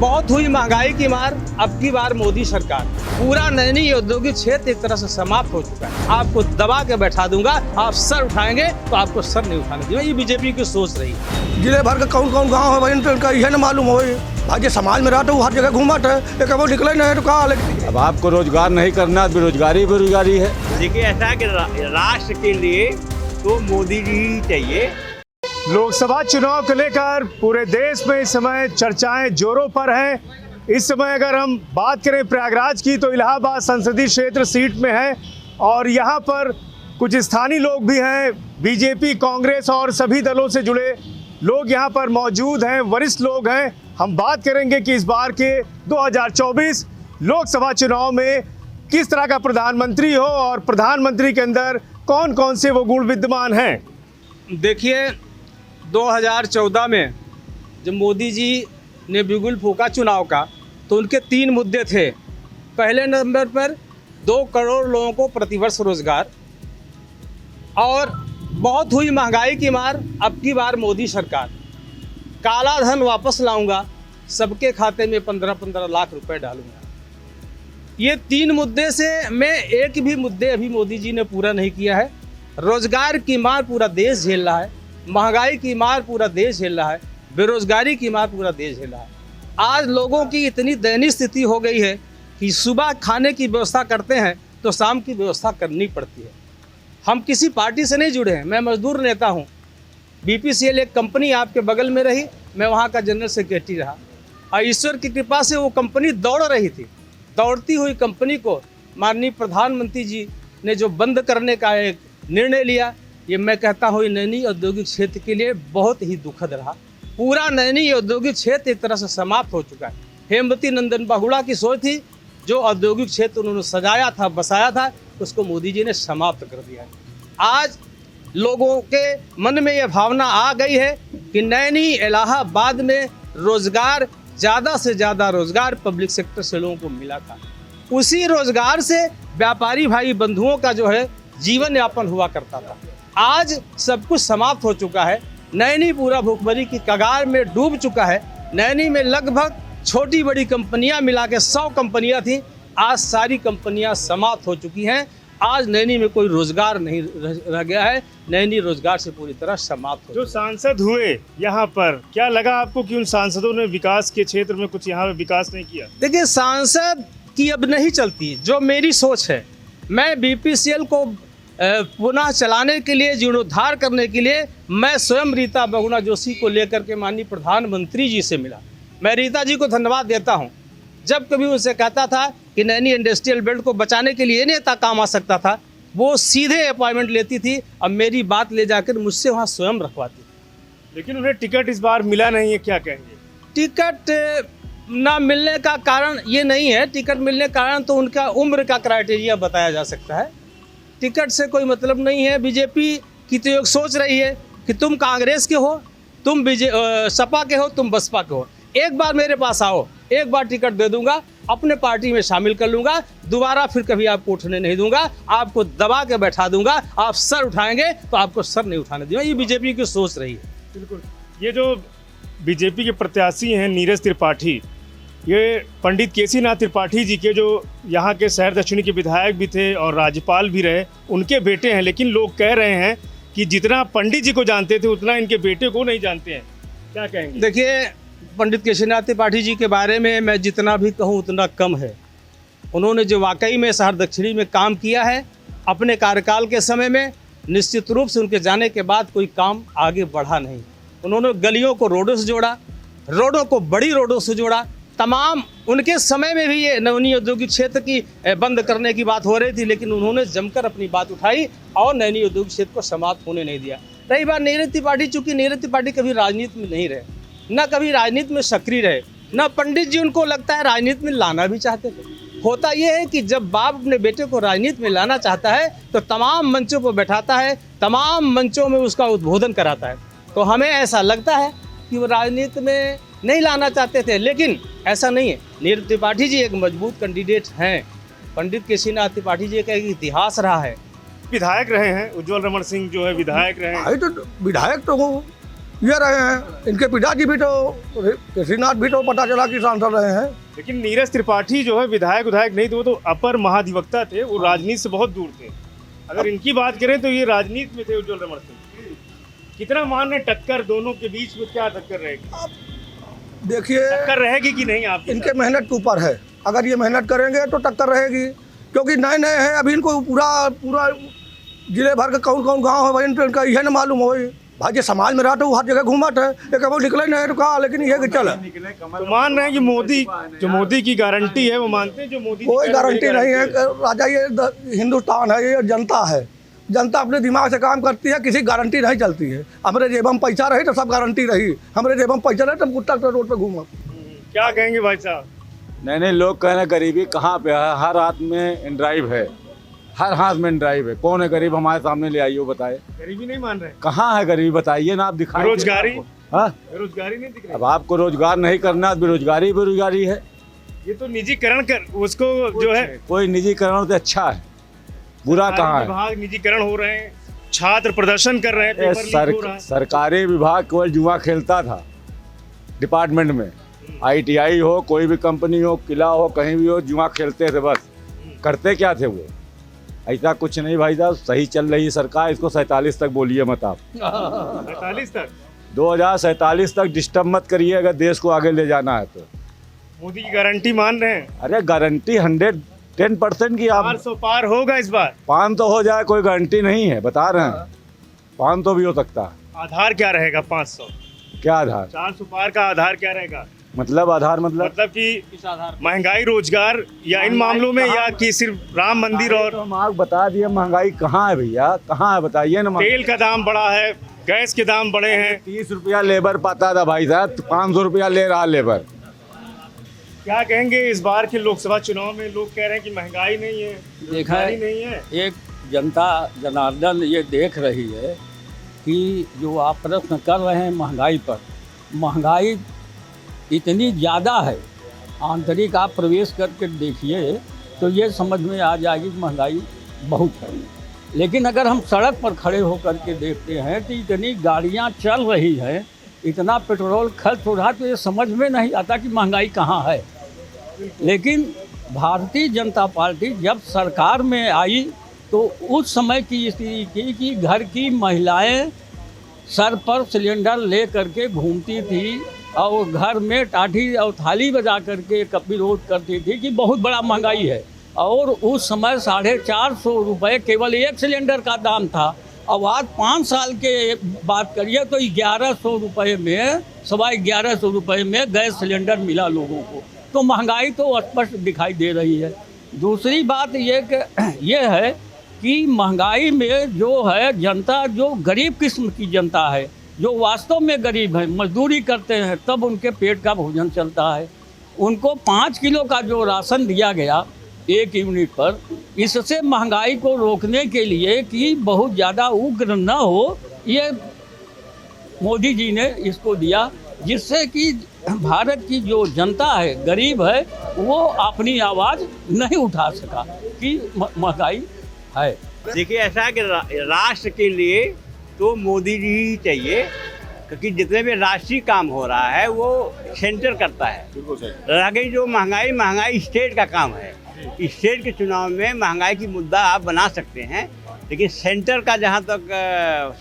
बहुत हुई महंगाई की मार, अब की बार मोदी सरकार। पूरा नैनी औद्योगिक क्षेत्र एक तरह से समाप्त हो चुका है। आपको दबा के बैठा दूंगा, आप सर उठाएंगे तो आपको सर नहीं उठाने दूंगा। ये बीजेपी की सोच रही है। जिले भर का कौन कौन गाँव है भाई, इनका यह न मालूम हो भाई। समाज में रहता हूँ, हर जगह घूमत है, एक वो निकले नहीं तो कहा लगती। अब आपको रोजगार नहीं करना, बेरोजगारी बेरोजगारी है। देखिए ऐसा है कि राष्ट्र के लिए तो मोदी जी ही चाहिए। लोकसभा चुनाव को लेकर पूरे देश में इस समय चर्चाएं जोरों पर हैं। इस समय अगर हम बात करें प्रयागराज की तो इलाहाबाद संसदीय क्षेत्र सीट में है और यहाँ पर कुछ स्थानीय लोग भी हैं, बीजेपी, कांग्रेस और सभी दलों से जुड़े लोग यहाँ पर मौजूद हैं, वरिष्ठ लोग हैं। हम बात करेंगे कि इस बार के 2024 लोकसभा चुनाव में किस तरह का प्रधानमंत्री हो और प्रधानमंत्री के अंदर कौन कौन से वो गुण विद्यमान हैं। देखिए 2014 में जब मोदी जी ने बिगुल फूंका चुनाव का तो उनके 3 मुद्दे थे। पहले नंबर पर 2 करोड़ लोगों को प्रतिवर्ष रोजगार और बहुत हुई महंगाई की मार, अब की बार मोदी सरकार। काला धन वापस लाऊंगा, सबके खाते में 15-15 लाख रुपए डालूंगा। ये 3 मुद्दे से मैं एक भी मुद्दे अभी मोदी जी ने पूरा नहीं किया है। रोजगार की मार पूरा देश झेल रहा है, महंगाई की मार पूरा देश झेल रहा है, बेरोजगारी की मार पूरा देश झेल रहा है। आज लोगों की इतनी दयनीय स्थिति हो गई है कि सुबह खाने की व्यवस्था करते हैं तो शाम की व्यवस्था करनी पड़ती है। हम किसी पार्टी से नहीं जुड़े हैं, मैं मजदूर नेता हूं। बीपीसीएल एक कंपनी आपके बगल में रही, मैं वहां का जनरल सेक्रेटरी रहा और ईश्वर की कृपा से वो कंपनी दौड़ रही थी। दौड़ती हुई कंपनी को माननीय प्रधानमंत्री जी ने जो बंद करने का एक निर्णय लिया, ये मैं कहता हूँ नैनी औद्योगिक क्षेत्र के लिए बहुत ही दुखद रहा। पूरा नैनी औद्योगिक क्षेत्र एक तरह से समाप्त हो चुका है। हेमवती नंदन बहुगुणा की सोच थी, जो औद्योगिक क्षेत्र उन्होंने सजाया था, बसाया था, उसको मोदी जी ने समाप्त कर दिया है। आज लोगों के मन में यह भावना आ गई है कि नैनी इलाहाबाद में रोजगार, ज़्यादा से ज़्यादा रोजगार पब्लिक सेक्टर से लोगों को मिला था। उसी रोजगार से व्यापारी भाई बंधुओं का जो है जीवन यापन हुआ करता था। आज सब कुछ समाप्त हो चुका है। नैनी पूरा भूखमरी की कगार में डूब चुका है। नैनी में लगभग छोटी बड़ी कंपनियां मिला के 100 कंपनियां थीं, आज सारी कंपनियां समाप्त हो चुकी हैं। आज नैनी में कोई रोजगार नहीं रह गया है। नैनी रोजगार से पूरी तरह समाप्त हो। जो सांसद हुए यहाँ पर, क्या लगा आपको कि उन सांसदों ने विकास के क्षेत्र में कुछ यहाँ पे विकास नहीं किया? देखिए सांसद की अब नहीं चलती, जो मेरी सोच है। मैं बीपीसीएल को पुनः चलाने के लिए, जीर्णोद्धार करने के लिए मैं स्वयं रीता बहुगुणा जोशी को लेकर के माननीय प्रधानमंत्री जी से मिला। मैं रीता जी को धन्यवाद देता हूं। जब कभी उनसे कहता था कि नैनी इंडस्ट्रियल बेल्ट को बचाने के लिए नेता काम आ सकता था, वो सीधे अपॉइंटमेंट लेती थी। अब मेरी बात ले जाकर मुझसे वहाँ स्वयं रखवाती थी। लेकिन उन्हें टिकट इस बार मिला नहीं है, क्या कहेंगे? टिकट ना मिलने का कारण ये नहीं है। टिकट मिलने का कारण तो उनका उम्र का क्राइटेरिया बताया जा सकता है। टिकट से कोई मतलब नहीं है। बीजेपी की तो एक सोच रही है कि तुम कांग्रेस के हो, तुम सपा के हो, तुम बसपा के हो, एक बार मेरे पास आओ, एक बार टिकट दे दूंगा, अपने पार्टी में शामिल कर लूंगा, दोबारा फिर कभी आपको उठने नहीं दूंगा, आपको दबा के बैठा दूंगा, आप सर उठाएंगे तो आपको सर नहीं उठाने दूंगा। ये बीजेपी की सोच रही है। बिल्कुल। ये जो बीजेपी के प्रत्याशी हैं नीरज त्रिपाठी, ये पंडित केसीनाथ त्रिपाठी जी के, जो यहाँ के शहर दक्षिणी के विधायक भी थे और राज्यपाल भी रहे, उनके बेटे हैं। लेकिन लोग कह रहे हैं कि जितना पंडित जी को जानते थे उतना इनके बेटे को नहीं जानते हैं, क्या कहेंगे? देखिए पंडित केसीनाथ त्रिपाठी जी के बारे में मैं जितना भी कहूँ उतना कम है। उन्होंने जो वाकई में शहर दक्षिणी में काम किया है अपने कार्यकाल के समय में, निश्चित रूप से उनके जाने के बाद कोई काम आगे बढ़ा नहीं। उन्होंने गलियों को रोडों से जोड़ा, रोडों को बड़ी रोडों से जोड़ा। तमाम उनके समय में भी ये नैनी औद्योगिक क्षेत्र की बंद करने की बात हो रही थी, लेकिन उन्होंने जमकर अपनी बात उठाई और नैनी औद्योगिक क्षेत्र को समाप्त होने नहीं दिया। रही बात नीरज त्रिपाठी, चूंकि नीरज त्रिपाठी कभी राजनीति में नहीं रहे, न कभी राजनीति में सक्रिय रहे, न पंडित जी उनको लगता है राजनीति में लाना भी चाहते थे। होता यह है कि जब बाप अपने बेटे को राजनीति में लाना चाहता है तो तमाम मंचों पर बैठाता है, तमाम मंचों में उसका उद्बोधन कराता है। तो हमें ऐसा लगता है कि वो राजनीति में नहीं लाना चाहते थे, लेकिन ऐसा नहीं है। नीरज त्रिपाठी जी एक मजबूत कैंडिडेट हैं। पंडित केसीनाथ त्रिपाठी जी का एक इतिहास रहा है। विधायक रहे हैं, उज्जवल रमन सिंह जो है विधायक रहे हैं। तो विधायक तो हो, ये रहे हैं। इनके पिताजी भी तो केसीनाथ भी तो पता चला कि सांसद रहे हैं। लेकिन नीरज त्रिपाठी जो है विधायक नहीं थे, वो तो अपर महाधिवक्ता थे, वो राजनीति से बहुत दूर थे। अगर इनकी बात करें तो ये राजनीति में थे उज्ज्वल रमण सिंह। कितना मान रहे टक्कर दोनों के बीच में, क्या टक्कर रहेगी? देखिए टक्कर रहेगी कि नहीं आप? इनके मेहनत के ऊपर है। अगर ये मेहनत करेंगे तो टक्कर रहेगी, क्योंकि नए नए हैं अभी। इनको पूरा जिले भर का कौन कौन गाँव है भाई इनका यह ना मालूम हो भाई। जो समाज में रहा तो हर जगह घूमत है, एक वो निकले नहीं तो कहा, लेकिन ये कि चल तो मान रहे हैं कि मोदी की गारंटी है, वो मानते हैं जो मोदी कोई गारंटी नहीं है राजा। ये हिंदुस्तान है, ये जनता है। जनता अपने दिमाग से काम करती है, किसी गारंटी नहीं चलती है। हमारे जेब में पैसा रही तो सब गारंटी रही, हमारे जेब में पैसा रहे तो कुत्ता रोड पे घूमा। क्या कहेंगे भाई साहब? नहीं, लोग कह रहे हैं गरीबी कहाँ पे है। हर हाथ में ड्राइव है, हर हाथ में ड्राइव है। कौन है गरीब? हमारे सामने ले आइए, वो बताए। गरीबी नहीं मान रहे? कहाँ है गरीबी? बताइए ना, आप दिखाइए। बेरोजगारी? हाँ, बेरोजगारी नहीं दिख रही। अब आपको रोजगार नहीं करना, बेरोजगारी है। ये तो निजीकरण कर उसको जो है, कोई निजीकरण तो अच्छा है, बुरा कहाँ है? विभाग निजीकरण हो रहे हैं, छात्र प्रदर्शन कर रहे हैं, पेपर लीक हो रहा है। सरकारी विभाग केवल जुआ खेलता था डिपार्टमेंट में। ITI हो, कोई भी कंपनी हो, किला हो, कहीं भी हो, जुआ खेलते थे बस। करते क्या थे वो? ऐसा कुछ नहीं भाई साहब, सही चल रही है सरकार। इसको 47 तक बोलिए मत आप। 47 तक? 2047 तक डिस्टर्ब मत करिए अगर देश को आगे ले जाना है तो। मोदी की गारंटी मान रहे हैं? अरे गारंटी 110% की। आप 400 पार होगा इस बार? 500 हो जाए, कोई गारंटी नहीं है, बता रहे हैं। 500 भी हो सकता है। आधार क्या रहेगा? 500 क्या आधार? 400 पार का आधार क्या रहेगा? मतलब आधार मतलब कि महंगाई, रोजगार, या इन मामलों में, या कि सिर्फ राम मंदिर? और तो हम आपको बता दिए महंगाई कहाँ है भैया, कहाँ है बताइए ना। तेल का दाम बढ़ा है, गैस के दाम बढ़े हैं। 30 रुपया लेबर पाता था भाई साहब, 500 रुपया ले रहा लेबर। क्या कहेंगे इस बार के लोकसभा चुनाव में? लोग कह रहे हैं कि महंगाई नहीं है, देखा है, नहीं है। एक जनता जनार्दन ये देख रही है कि जो आप प्रश्न कर रहे हैं महंगाई पर, महंगाई इतनी ज़्यादा है, आंतरिक आप प्रवेश करके देखिए तो ये समझ में आ जाएगी कि महंगाई बहुत है। लेकिन अगर हम सड़क पर खड़े होकर के देखते हैं तो इतनी गाड़ियां चल रही हैं, इतना पेट्रोल खर्च हो रहा है, तो ये समझ में नहीं आता कि महंगाई कहाँ है। लेकिन भारतीय जनता पार्टी जब सरकार में आई तो उस समय की स्थिति थी कि घर की महिलाएं सर पर सिलेंडर ले करके घूमती थी और घर में टाठी और थाली बजा करके विरोध करती थी कि बहुत बड़ा महंगाई है। और उस समय 450 रुपये केवल एक सिलेंडर का दाम था। अब आज 5 साल के बात करिए तो 1100 रुपये में, 1150 रुपये में गैस सिलेंडर मिला लोगों को। तो महंगाई तो स्पष्ट दिखाई दे रही है। दूसरी बात ये है कि महंगाई में जो है जनता, जो गरीब किस्म की जनता है, जो वास्तव में गरीब है, मजदूरी करते हैं तब उनके पेट का भोजन चलता है, उनको 5 किलो का जो राशन दिया गया 1 यूनिट पर, इससे महंगाई को रोकने के लिए कि बहुत ज़्यादा उग्र न हो, ये मोदी जी ने इसको दिया, जिससे कि भारत की जो जनता है, गरीब है, वो अपनी आवाज़ नहीं उठा सका कि महंगाई है। देखिए ऐसा है कि राष्ट्र के लिए तो मोदी जी ही चाहिए, क्योंकि जितने भी राष्ट्रीय काम हो रहा है वो सेंटर करता है। रह गई जो महंगाई स्टेट का काम है। स्टेट के चुनाव में महंगाई की मुद्दा आप बना सकते हैं, लेकिन सेंटर का जहाँ तक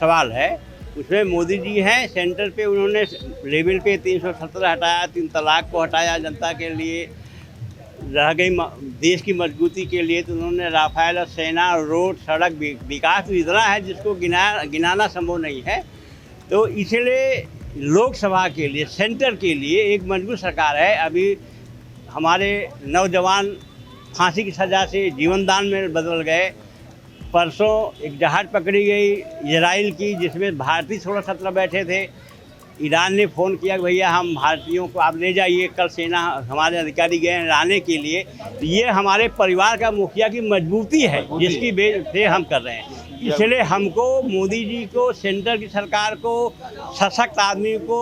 सवाल है उसमें मोदी जी हैं। सेंटर पे उन्होंने लेवल पे 370 हटाया, 3 तलाक को हटाया जनता के लिए। रह गई देश की मजबूती के लिए तो उन्होंने राफेल और सेना, रोड, सड़क, विकास तो इतना है जिसको गिनाना संभव नहीं है। तो इसलिए लोकसभा के लिए, सेंटर के लिए एक मजबूत सरकार है। अभी हमारे नौजवान फांसी की सज़ा से जीवन दान में बदल गए। परसों एक जहाज़ पकड़ी गई इजराइल की, जिसमें भारतीय 16-17 बैठे थे। ईरान ने फ़ोन किया कि भैया हम भारतीयों को आप ले जाइए, कल सेना हमारे अधिकारी गए लाने के लिए। ये हमारे परिवार का मुखिया की मजबूती है जिसकी बेस से हम कर रहे हैं। इसलिए हमको मोदी जी को, सेंटर की सरकार को, सशक्त आदमी को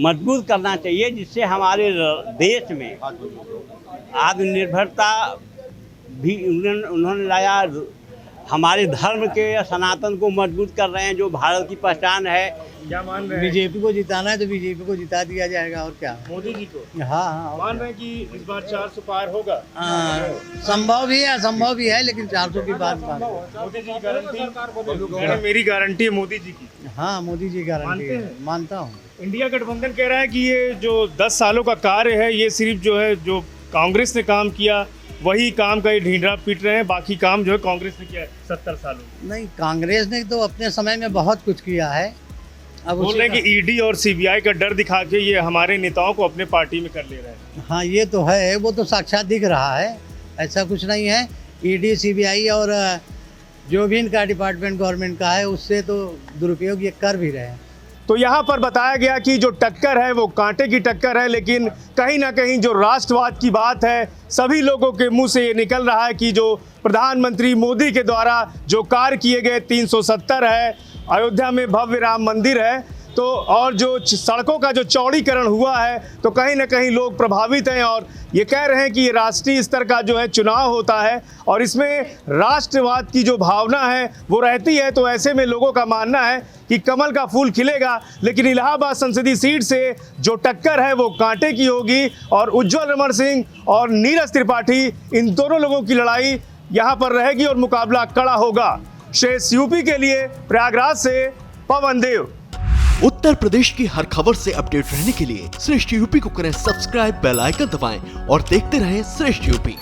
मजबूत करना चाहिए, जिससे हमारे देश में आत्मनिर्भरता भी उन्होंने लाया। हमारे धर्म के या सनातन को मजबूत कर रहे हैं, जो भारत की पहचान है। क्या मान रहे हैं? बीजेपी को जिताना है तो बीजेपी को जिता दिया जाएगा, और क्या। मोदी जी को हाँ हाँ, मान रहे हैं कि इस बार 400 पार होगा। संभव भी है असंभव भी है, लेकिन 400 की बात मोदी जी की गारंटी, मेरी गारंटी है मोदी जी की। हाँ, मोदी जी गारंटी मानते है, हैं? मानता हूँ। इंडिया गठबंधन कह रहा है कि ये जो 10 सालों का कार्य है, ये सिर्फ जो है जो कांग्रेस ने काम किया वही काम का ये ढींढरा पीट रहे हैं, बाकी काम जो है कांग्रेस ने किया है 70 सालों में। नहीं, कांग्रेस ने तो अपने समय में बहुत कुछ किया है। अब बोल रहे हैं कि ईडी और सीबीआई का डर दिखा के ये हमारे नेताओं को अपने पार्टी में कर ले रहे हैं। हाँ, ये तो है, वो तो साक्षात दिख रहा है, ऐसा कुछ नहीं है। ईडी सीबीआई और जो भी इनका डिपार्टमेंट गवर्नमेंट का है, उससे तो दुरुपयोग ये कर भी रहे हैं। तो यहाँ पर बताया गया कि जो टक्कर है वो कांटे की टक्कर है, लेकिन कहीं ना कहीं जो राष्ट्रवाद की बात है सभी लोगों के मुंह से ये निकल रहा है कि जो प्रधानमंत्री मोदी के द्वारा जो कार्य किए गए 370 है, अयोध्या में भव्य राम मंदिर है, तो और जो सड़कों का जो चौड़ीकरण हुआ है, तो कहीं ना कहीं लोग प्रभावित हैं और ये कह रहे हैं कि ये राष्ट्रीय स्तर का जो है चुनाव होता है और इसमें राष्ट्रवाद की जो भावना है वो रहती है। तो ऐसे में लोगों का मानना है कि कमल का फूल खिलेगा, लेकिन इलाहाबाद संसदीय सीट से जो टक्कर है वो कांटे की होगी और उज्जवल रमण सिंह और नीरज त्रिपाठी, इन दोनों लोगों की लड़ाई यहाँ पर रहेगी और मुकाबला कड़ा होगा। शेष यूपी के लिए प्रयागराज से पवन देव। उत्तर प्रदेश की हर खबर से अपडेट रहने के लिए श्रेष्ठ यूपी को करें सब्सक्राइब, बेल आइकन दबाएं और देखते रहें श्रेष्ठ यूपी।